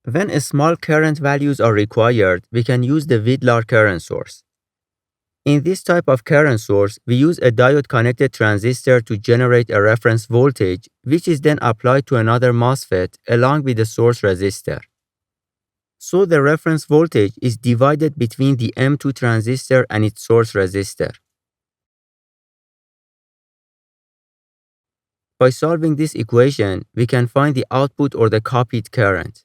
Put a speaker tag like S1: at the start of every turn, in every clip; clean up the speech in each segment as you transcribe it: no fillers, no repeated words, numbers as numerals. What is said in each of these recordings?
S1: When small current values are required, we can use the Widlar current source. In this type of current source, we use a diode-connected transistor to generate a reference voltage, which is then applied to another MOSFET along with the source resistor. So the reference voltage is divided between the M2 transistor and its source resistor. By solving this equation, we can find the output or the copied current.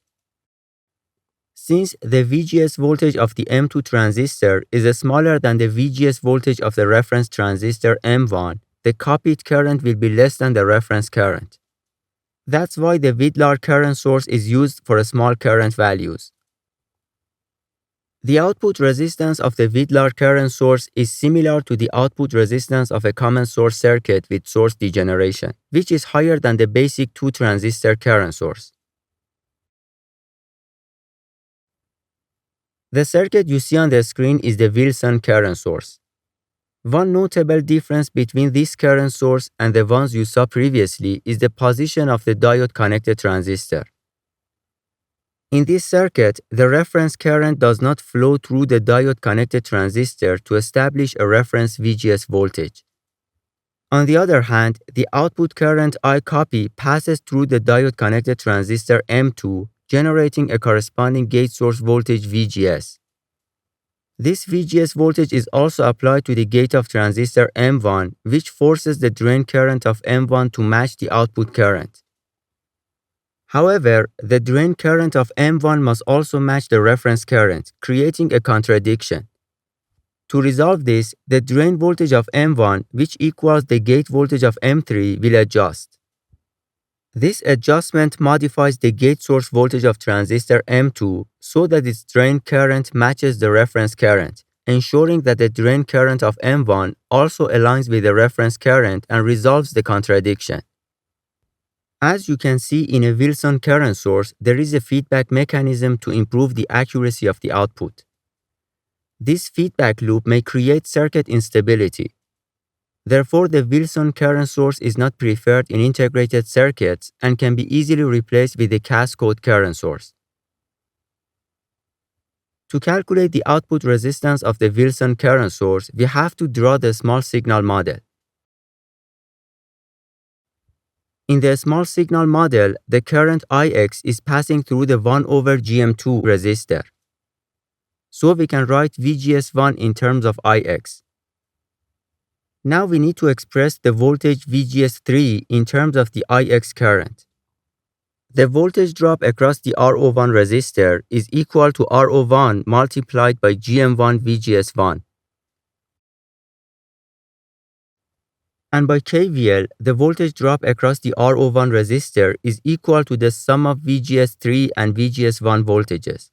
S1: Since the VGS voltage of the M2 transistor is smaller than the VGS voltage of the reference transistor M1, the copied current will be less than the reference current. That's why the Widlar current source is used for small current values. The output resistance of the Widlar current source is similar to the output resistance of a common source circuit with source degeneration, which is higher than the basic 2-transistor current source. The circuit you see on the screen is the Wilson current source. One notable difference between this current source and the ones you saw previously is the position of the diode-connected transistor. In this circuit, the reference current does not flow through the diode-connected transistor to establish a reference VGS voltage. On the other hand, the output current I copy passes through the diode-connected transistor M2, generating a corresponding gate source voltage VGS. This VGS voltage is also applied to the gate of transistor M1, which forces the drain current of M1 to match the output current. However, the drain current of M1 must also match the reference current, creating a contradiction. To resolve this, the drain voltage of M1, which equals the gate voltage of M3, will adjust. This adjustment modifies the gate source voltage of transistor M2 so that its drain current matches the reference current, ensuring that the drain current of M1 also aligns with the reference current and resolves the contradiction. As you can see in a Wilson current source, there is a feedback mechanism to improve the accuracy of the output. This feedback loop may create circuit instability. Therefore, the Wilson current source is not preferred in integrated circuits and can be easily replaced with a cascode current source. To calculate the output resistance of the Wilson current source, we have to draw the small signal model. In the small signal model, the current Ix is passing through the 1/Gm2 resistor. So we can write VGS1 in terms of Ix. Now we need to express the voltage VGS3 in terms of the Ix current. The voltage drop across the RO1 resistor is equal to RO1 multiplied by GM1 VGS1. And by KVL, the voltage drop across the RO1 resistor is equal to the sum of VGS3 and VGS1 voltages.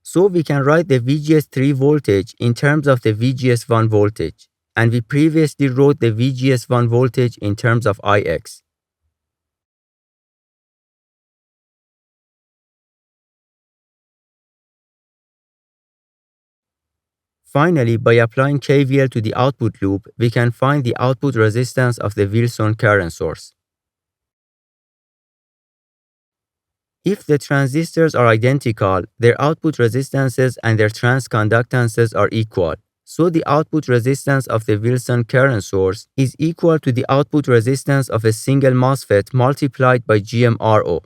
S1: So we can write the VGS3 voltage in terms of the VGS1 voltage, and we previously wrote the VGS1 voltage in terms of Ix. Finally, by applying KVL to the output loop, we can find the output resistance of the Wilson current source. If the transistors are identical, their output resistances and their transconductances are equal. So the output resistance of the Wilson current source is equal to the output resistance of a single MOSFET multiplied by GMRO.